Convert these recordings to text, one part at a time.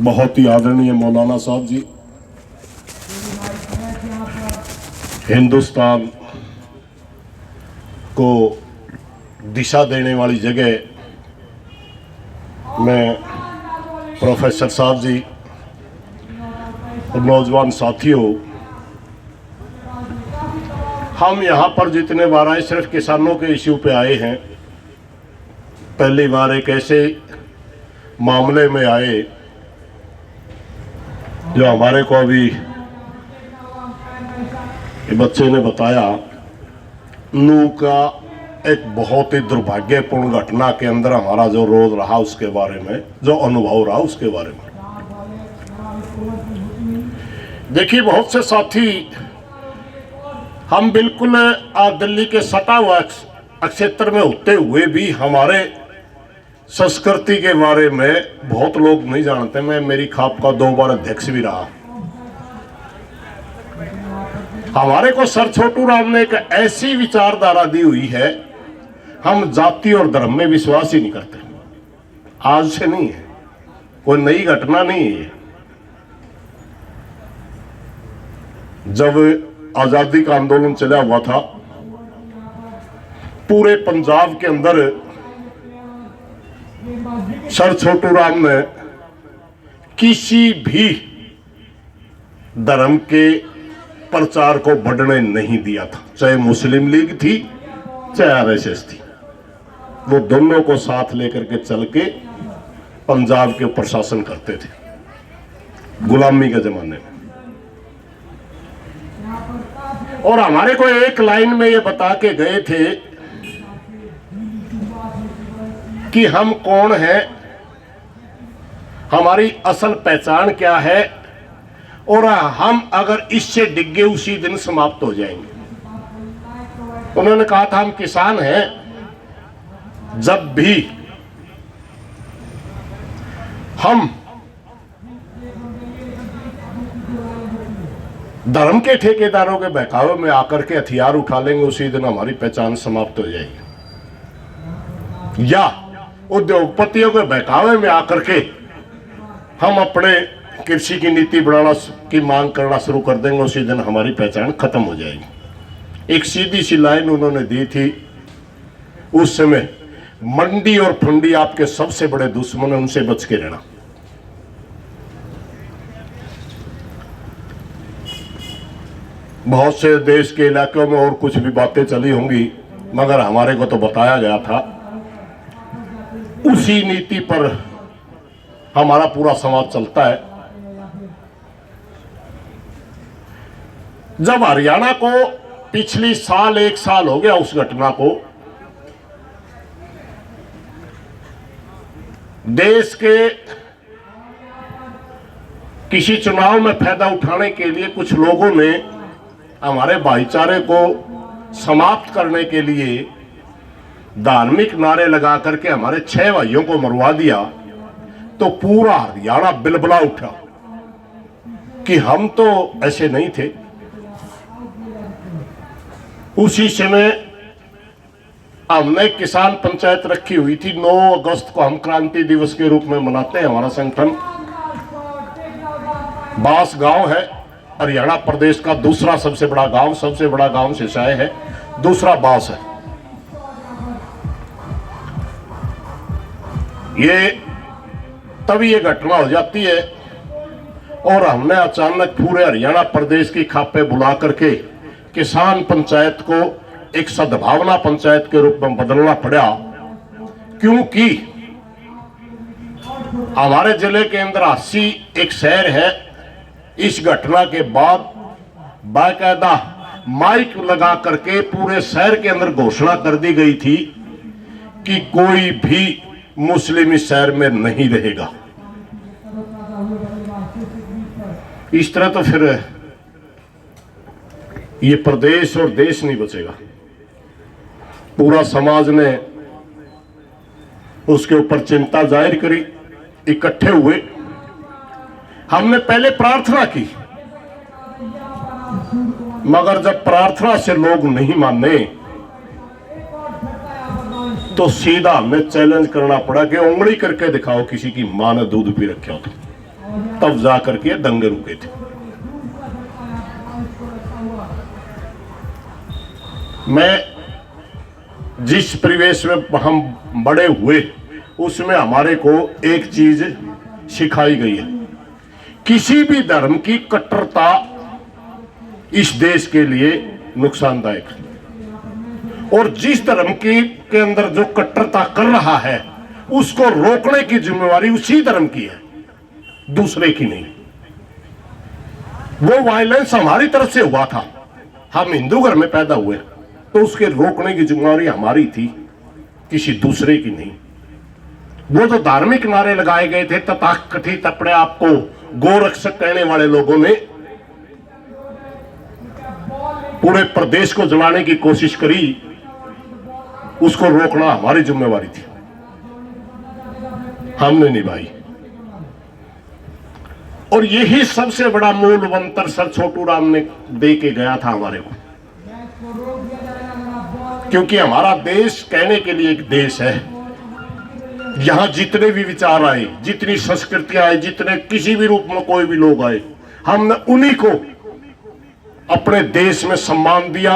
बहुत ही आदरणीय मौलाना साहब जी, हिंदुस्तान को दिशा देने वाली जगह में प्रोफेसर साहब जी और नौजवान साथियों, हम यहाँ पर जितने बार आए सिर्फ किसानों के इश्यू पे आए हैं। पहली बार एक ऐसे मामले में आए जो हमारे को अभी बच्चे ने बताया, नू का एक बहुत ही दुर्भाग्यपूर्ण घटना के अंदर हमारा जो रोज रहा उसके बारे में, जो अनुभव रहा उसके बारे में। देखिए, बहुत से साथी हम बिल्कुल दिल्ली के सटा हुआ क्षेत्र में होते हुए भी हमारे संस्कृति के बारे में बहुत लोग नहीं जानते। मैं मेरी खाप का 2 बार अध्यक्ष भी रहा। हमारे को सर छोटू राम ने एक ऐसी विचारधारा दी हुई है, हम जाति और धर्म में विश्वास ही नहीं करते। आज से नहीं है, कोई नई घटना नहीं है। जब आजादी का आंदोलन चला हुआ था, पूरे पंजाब के अंदर सर छोटू राम ने किसी भी धर्म के प्रचार को बढ़ने नहीं दिया था। चाहे मुस्लिम लीग थी, चाहे आरएसएस थी, वो दोनों को साथ लेकर के चल के पंजाब के ऊपर शासन करते थे गुलामी के जमाने में। और हमारे को एक लाइन में ये बता के गए थे कि हम कौन हैं, हमारी असल पहचान क्या है, और हम अगर इससे डिगे उसी दिन समाप्त हो जाएंगे। उन्होंने कहा था हम किसान हैं, जब भी हम धर्म के ठेकेदारों के बहकावे में आकर के हथियार उठा लेंगे, उसी दिन हमारी पहचान समाप्त हो जाएगी। या उद्योगपतियों के बहकावे में आकर के हम अपने कृषि की नीति बनाना की मांग करना शुरू कर देंगे, उसी दिन हमारी पहचान खत्म हो जाएगी। एक सीधी सी लाइन उन्होंने दी थी। उस समय मंडी और फंडी आपके सबसे बड़े दुश्मन है, उनसे बच के रहना। बहुत से देश के इलाकों में और कुछ भी बातें चली होंगी, मगर हमारे को तो बताया गया था, उसी नीति पर हमारा पूरा समाज चलता है। जब हरियाणा को पिछली साल 1 साल हो गया उस घटना को, देश के किसी चुनाव में फायदा उठाने के लिए कुछ लोगों ने हमारे भाईचारे को समाप्त करने के लिए धार्मिक नारे लगा करके हमारे 6 भाइयों को मरवा दिया, तो पूरा हरियाणा बिलबिला उठा कि हम तो ऐसे नहीं थे। उसी समय हमने किसान पंचायत रखी हुई थी। 9 अगस्त को हम क्रांति दिवस के रूप में मनाते हैं। हमारा संगठन बास गांव है, हरियाणा प्रदेश का दूसरा सबसे बड़ा गांव, सबसे बड़ा गांव सिसाई है, दूसरा बास है। ये तभी ये घटना हो जाती है और हमने अचानक पूरे हरियाणा प्रदेश की खापे बुला करके किसान पंचायत को एक सद्भावना पंचायत के रूप में बदलना पड़ा, क्योंकि हमारे जिले के अंदर 80 एक शहर है। इस घटना के बाद बाकायदा माइक लगा करके पूरे शहर के अंदर घोषणा कर दी गई थी कि कोई भी मुस्लिम इस शहर में नहीं रहेगा। इस तरह तो फिर ये प्रदेश और देश नहीं बचेगा। पूरा समाज ने उसके ऊपर चिंता जाहिर करी, इकट्ठे हुए। हमने पहले प्रार्थना की, मगर जब प्रार्थना से लोग नहीं माने तो सीधा हमें चैलेंज करना पड़ा कि उंगली करके दिखाओ किसी की मां ने दूध पी रखा हो। तब जा करके दंगे रुके थे। मैं जिस परिवेश में हम बड़े हुए उसमें हमारे को एक चीज सिखाई गई है, किसी भी धर्म की कट्टरता इस देश के लिए नुकसानदायक है, और जिस धर्म के अंदर जो कट्टरता कर रहा है उसको रोकने की जिम्मेवारी उसी धर्म की है, दूसरे की नहीं। वो वायलेंस हमारी तरफ से हुआ था, हम हिंदू घर में पैदा हुए तो उसके रोकने की जिम्मेवारी हमारी थी, किसी दूसरे की नहीं। वो जो धार्मिक नारे लगाए गए थे, तथाकथित अपने आप को गोरक्षक कहने वाले लोगों ने पूरे प्रदेश को जलाने की कोशिश करी, उसको रोकना हमारी जिम्मेवारी थी, हमने निभाई। और यही सबसे बड़ा मूल मंत्र सर छोटू राम ने दे के गया था हमारे को, क्योंकि हमारा देश कहने के लिए एक देश है, यहां जितने भी विचार आए, जितनी संस्कृतियां आए, जितने किसी भी रूप में कोई भी लोग आए, हमने उन्हीं को अपने देश में सम्मान दिया।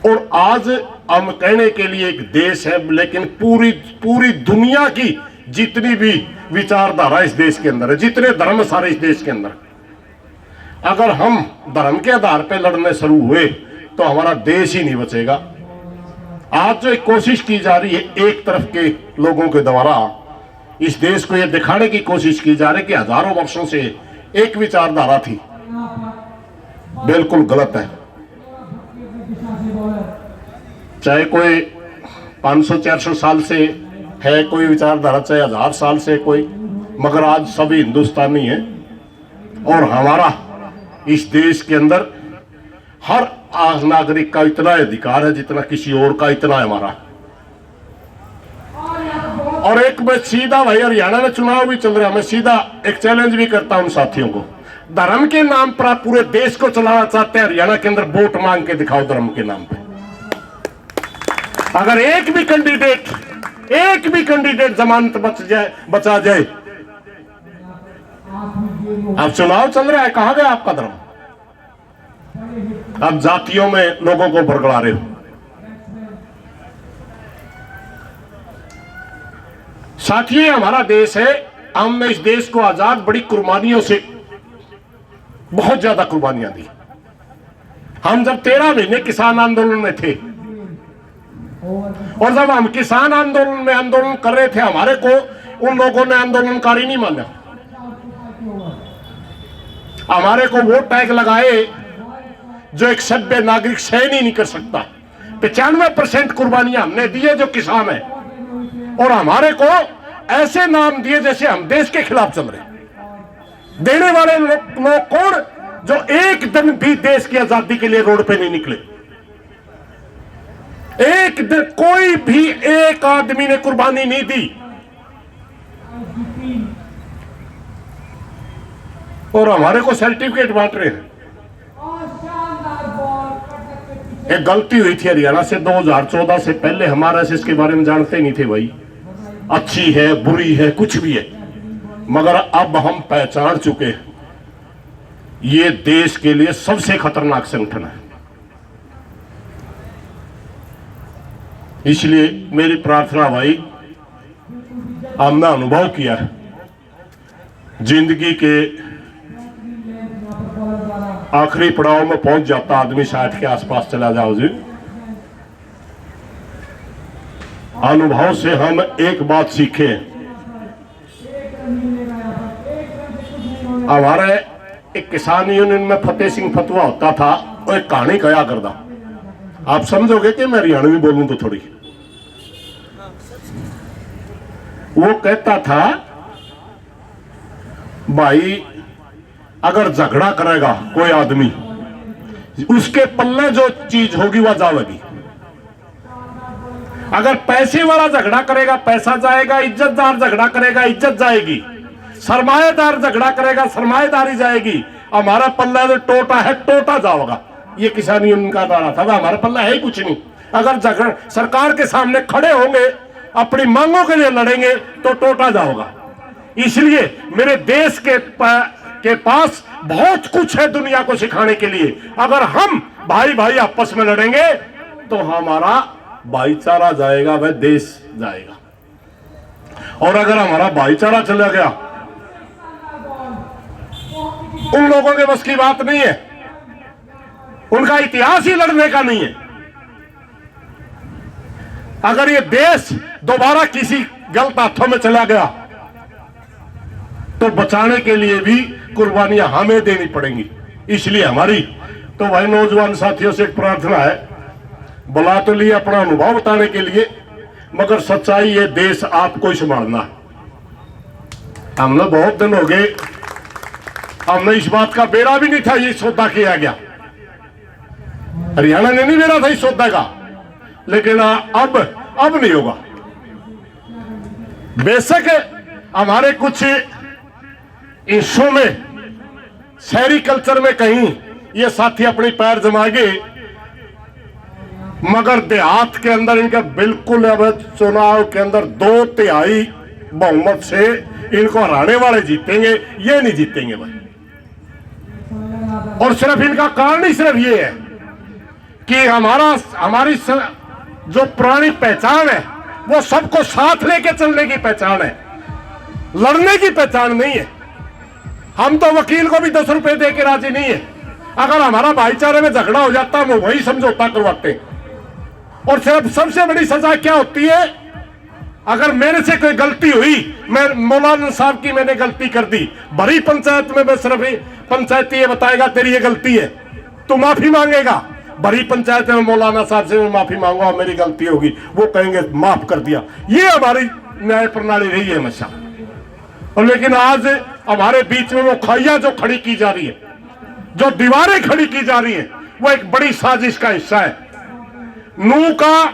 और आज हम कहने के लिए एक देश है, लेकिन पूरी दुनिया की जितनी भी विचारधारा इस देश के अंदर है, जितने धर्म सारे इस देश के अंदर, अगर हम धर्म के आधार पर लड़ने शुरू हुए तो हमारा देश ही नहीं बचेगा। आज जो एक कोशिश की जा रही है एक तरफ के लोगों के द्वारा, इस देश को यह दिखाने की कोशिश की जा रही है कि हजारों वर्षों से एक विचारधारा थी, बिल्कुल गलत है। चाहे कोई 500-400 साल से है कोई विचारधारा, चाहे 1000 साल से कोई, मगर आज सभी हिंदुस्तानी हैं। और हमारा इस देश के अंदर हर नागरिक का इतना अधिकार है जितना किसी और का, इतना है हमारा। और एक मैं सीधा, भाई हरियाणा में चुनाव भी चल रहा है, मैं सीधा एक चैलेंज भी करता हूं साथियों को, धर्म के नाम पर आप पूरे देश को चलाना चाहते हैं, हरियाणा के अंदर वोट मांग के दिखाओ धर्म के नाम पे। अगर एक भी कैंडिडेट जमानत बचा जाए। अब चुनाव चल रहा है, कहां गया आपका धर्म? अब जातियों में लोगों को भड़का रहे हो। साथियों, हमारा देश है, हमने इस देश को आजाद बड़ी कुर्बानियों से, बहुत ज्यादा कुर्बानियां दी। हम जब 13 महीने किसान आंदोलन में थे, और जब हम किसान आंदोलन में आंदोलन कर रहे थे, हमारे को उन लोगों ने आंदोलनकारी नहीं माना, हमारे को वो टैग लगाए जो एक सभ्य नागरिक सहन ही नहीं कर सकता। 95% कुर्बानियां हमने दी है जो किसान है, और हमारे को ऐसे नाम दिए जैसे हम देश के खिलाफ चल रहे। देने वाले लोग कौन? जो एक दिन भी देश की आजादी के लिए रोड पे नहीं निकले, एक दिन कोई भी एक आदमी ने कुर्बानी नहीं दी, और हमारे को सर्टिफिकेट बांट रहे हैं। एक गलती हुई थी हरियाणा से 2014 से पहले, हमारा इसके बारे में जानते नहीं थे भाई, अच्छी है बुरी है कुछ भी है, मगर अब हम पहचान चुके ये देश के लिए सबसे खतरनाक संगठन है। इसलिए मेरी प्रार्थना भाई, हमने अनुभव किया है जिंदगी के आखिरी पड़ाव में पहुंच जाता आदमी, 60 के आसपास चला जाओ जी, अनुभव से हम एक बात सीखे। हमारे एक किसान यूनियन में फतेह सिंह फतवा होता था, वो एक कहानी कहा करता, आप समझोगे कि मैं हरियाणवी बोलूं तो थोड़ी। वो कहता था भाई, अगर झगड़ा करेगा कोई आदमी, उसके पल्ले जो चीज होगी वह जाएगी। अगर पैसे वाला झगड़ा करेगा पैसा जाएगा, इज्जतदार झगड़ा करेगा इज्जत जाएगी, सरमाएदार झगड़ा करेगा सरमाएदारी जाएगी। हमारा पल्ला जो टोटा है टोटा जाएगा। ये किसान यूनियन का नारा था, हमारा पल्ला है ही कुछ नहीं। अगर झगड़ा सरकार के सामने खड़े होंगे, अपनी मांगों के लिए लड़ेंगे तो टोटा जाओगा। इसलिए मेरे देश के पास बहुत कुछ है दुनिया को सिखाने के लिए। अगर हम भाई भाई आपस में लड़ेंगे तो हमारा भाईचारा जाएगा, वह देश जाएगा। और अगर हमारा भाईचारा चला गया, उन लोगों के बस की बात नहीं है, उनका इतिहास ही लड़ने का नहीं है। अगर ये देश दोबारा किसी गलत हाथों में चला गया तो बचाने के लिए भी कुर्बानियां हमें देनी पड़ेंगी। इसलिए हमारी तो भाई नौजवान साथियों से एक प्रार्थना है, बुला तो लिए अपना अनुभव बताने के लिए, मगर सच्चाई ये देश आपको ही संभालना है। हमने बहुत दिन हो गए, हमने इस बात का बेरा भी नहीं था ये सौदा किया गया, हरियाणा ने नहीं बेरा था इस सौदा का, लेकिन अब नहीं होगा। बेशक हमारे कुछ हिस्सों में शहरी कल्चर में कहीं ये साथी अपनी पैर जमाएंगे, मगर देहात के अंदर इनका बिल्कुल अब चुनाव के अंदर 2/3 बहुमत से इनको हराने वाले जीतेंगे, ये नहीं जीतेंगे भाई। और सिर्फ इनका कारण ही सिर्फ ये है कि हमारी जो पुरानी पहचान है वो सबको साथ लेके चलने की पहचान है, लड़ने की पहचान नहीं है। हम तो वकील को भी 10 रुपए दे के राजी नहीं है। अगर हमारा भाईचारे में झगड़ा हो जाता हम वही समझौता करवाते। और सिर्फ सबसे बड़ी सजा क्या होती है, अगर मेरे से कोई गलती हुई, मैं मौलाना साहब की मैंने गलती कर दी, बड़ी पंचायत में सिर्फ पंचायती ये बताएगा तेरी ये गलती है, तो माफी मांगेगा। बड़ी पंचायत में मौलाना साहब से मैं माफी मांगूंगा, मेरी गलती होगी, वो कहेंगे माफ कर दिया। ये हमारी न्याय प्रणाली रही है हमेशा। और लेकिन आज हमारे बीच में वो खाइयां जो खड़ी की जा रही है, जो दीवारें खड़ी की जा रही है, वो एक बड़ी साजिश का हिस्सा है। नूह का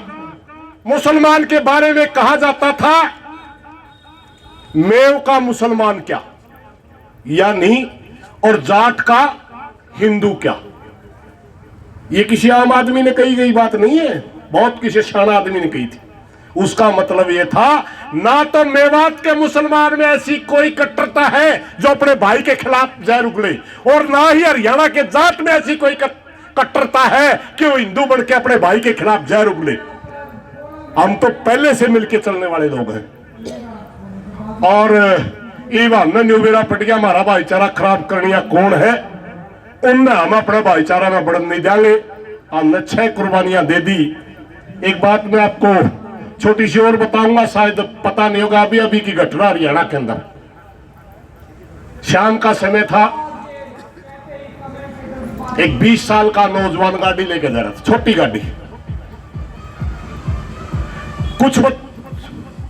मुसलमान के बारे में कहा जाता था, मेव का मुसलमान क्या, यानी और जाट का हिंदू क्या। ये किसी आम आदमी ने कही गई बात नहीं है, बहुत किसी शाना आदमी ने कही थी। उसका मतलब यह था, ना तो मेवात के मुसलमान में ऐसी कोई कट्टरता है जो अपने भाई के खिलाफ जहर उगले, और ना ही हरियाणा के जाट में ऐसी कोई कट्टरता है कि वो हिंदू बन के अपने भाई के खिलाफ जहर उगले। हम तो पहले से मिलके चलने वाले लोग हैं। और ये हमने न्यू बेरा पटिया हमारा भाईचारा खराब करनिया कौन है, उनने हम अपना भाईचारा में बढ़न नहीं देंगे। हमने 6 कुर्बानियां दे दी। एक बात मैं आपको छोटी सी और बताऊंगा, शायद पता नहीं होगा, अभी की घटना हरियाणा के अंदर। शाम का समय था, एक 20 साल का नौजवान गाड़ी लेके जा रहा था, छोटी गाड़ी। कुछ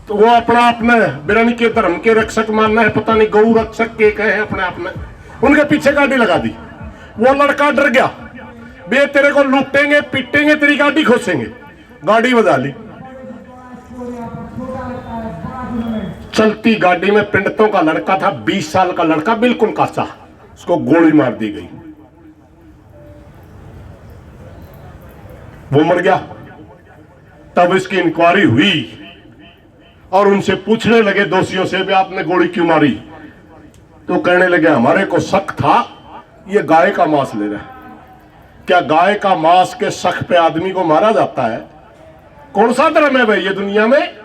तो वो अपने बिरनी के धर्म के रक्षक मानना है, पता नहीं गौ रक्षक के कहे अपने आप में, उनके पीछे गाड़ी लगा दी। वो लड़का डर गया, बे तेरे को लूटेंगे पीटेंगे, तेरी गाड़ी खोसेंगे। गाड़ी बजा ली, चलती गाड़ी में पिंडतों का लड़का था, 20 साल का लड़का, बिल्कुल काचा, उसको गोली मार दी गई, वो मर गया। तब इसकी इंक्वायरी हुई और उनसे पूछने लगे दोषियों से, भी आपने गोली क्यों मारी? तो कहने लगे हमारे को शक था ये गाय का मांस ले रहा है। क्या गाय का मांस के शक पे आदमी को मारा जाता है? कौन सा धर्म है भाई ये दुनिया में?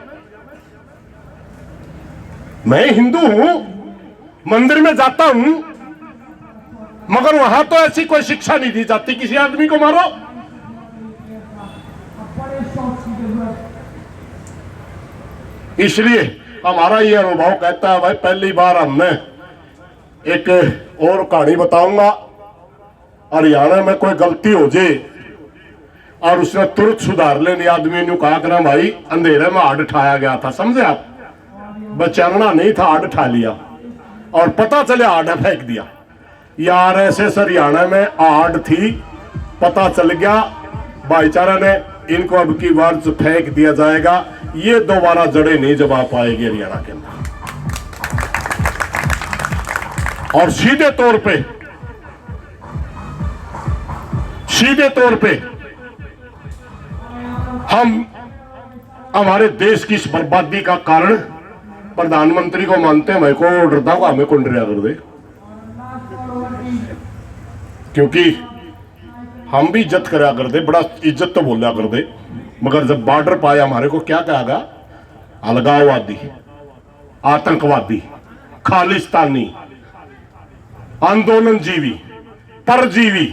मैं हिंदू हूं, मंदिर में जाता हूं, मगर वहां तो ऐसी कोई शिक्षा नहीं दी जाती किसी आदमी को मारो। इसलिए हमारा ये अनुभव कहता है भाई, पहली बार हमने एक और कहानी बताऊंगा। हरियाणा में कोई गलती हो जाए और उसने तुरंत सुधार लेने आदमी ने कहा कि भाई अंधेरे में हाथ उठाया गया था, समझे आप, बचाना नहीं था, हाथ उठा लिया और पता चले हाथ फेंक दिया। यार ऐसे हरियाणा में हाथ थी, पता चल गया, भाईचारा ने इनको अब की बार फेंक दिया जाएगा, ये दोबारा जड़े नहीं जमा पाएगी हरियाणा के अंदर। और सीधे तौर पे हम हमारे देश की इस बर्बादी का कारण प्रधानमंत्री को मानते हैं, मैं को डरता हूँ हमें कौन डरा कर दे, क्योंकि हम भी इज्जत करा कर दे, बड़ा इज्जत तो बोला कर दे, मगर जब बॉर्डर पाया हमारे को क्या कहेगा, अलगाववादी, आतंकवादी, खालिस्तानी, आंदोलन जीवी, परजीवी।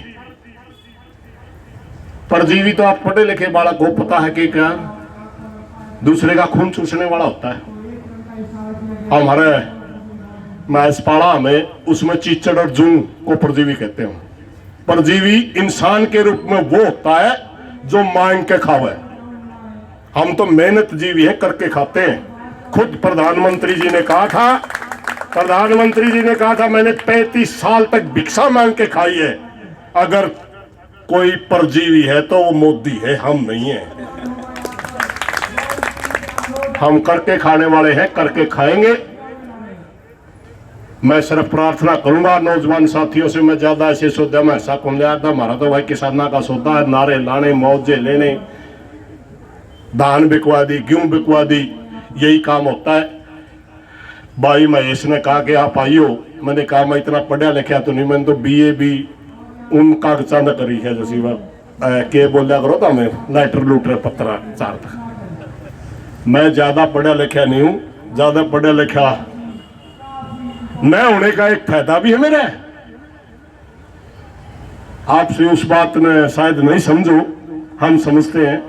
परजीवी तो आप पढ़े लिखे बालक को पता है कि क्या दूसरे का खून चूसने वाला होता है। हमारे मैसपाड़ा में उसमें चीचड़ और जूं को परजीवी कहते हैं। परजीवी इंसान के रूप में वो होता है जो मांग के खावे। हम तो मेहनत जीवी है, करके खाते हैं। खुद प्रधानमंत्री जी ने कहा था मैंने 35 साल तक भिक्षा मांग के खाई है। अगर कोई परजीवी है तो वो मोदी है, हम नहीं है। हम करके खाने वाले हैं, करके खाएंगे। मैं सिर्फ प्रार्थना करूंगा नौजवान साथियों से, मैं ज्यादा ऐसे सौदा में ऐसा कौन लिया था, हमारा तो भाई किसाना का सौदा है, नारे लाने, मौजे लेने, धान बिकवा दी, गेहूं बिकवा दी, यही काम होता है। भाई महेश ने कहा कि आप आइयो, मैंने कहा मैं इतना पढ़ा लिखा तो नहीं, मैंने तो BA भी उन कागजा न करी है, जैसी के बोलिया करो तो हमें लाइटर लूटर पत्रा चार तक। मैं ज्यादा पढ़ा लिखा नहीं हूं, ज्यादा पढ़ा लिखा न होने का एक फायदा भी है मेरा। आपसे उस बात ने शायद नहीं समझो, हम समझते हैं।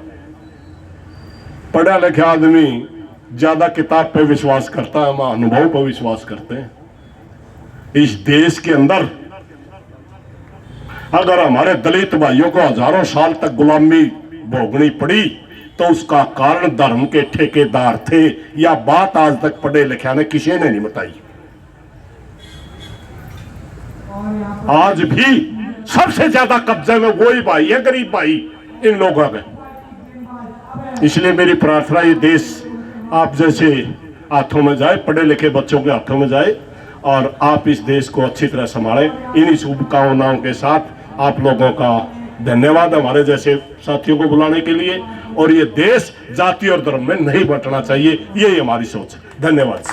पढ़ा लिखा आदमी ज्यादा किताब पे विश्वास करता है, हम अनुभव पर विश्वास करते हैं। इस देश के अंदर अगर हमारे दलित भाइयों को हजारों साल तक गुलामी भोगनी पड़ी तो उसका कारण धर्म के ठेकेदार थे। या बात आज तक पढ़े लिखे ने किसी ने नहीं बताई। आज भी सबसे ज्यादा कब्जे में वही भाई है, गरीब भाई इन लोगों का। इसलिए मेरी प्रार्थना ये देश आप जैसे हाथों में जाए, पढ़े लिखे बच्चों के हाथों में जाए और आप इस देश को अच्छी तरह संभालें। इन्हीं शुभकामनाओं के साथ आप लोगों का धन्यवाद हमारे जैसे साथियों को बुलाने के लिए। और ये देश जाति और धर्म में नहीं बंटना चाहिए, यही हमारी सोच है। धन्यवाद।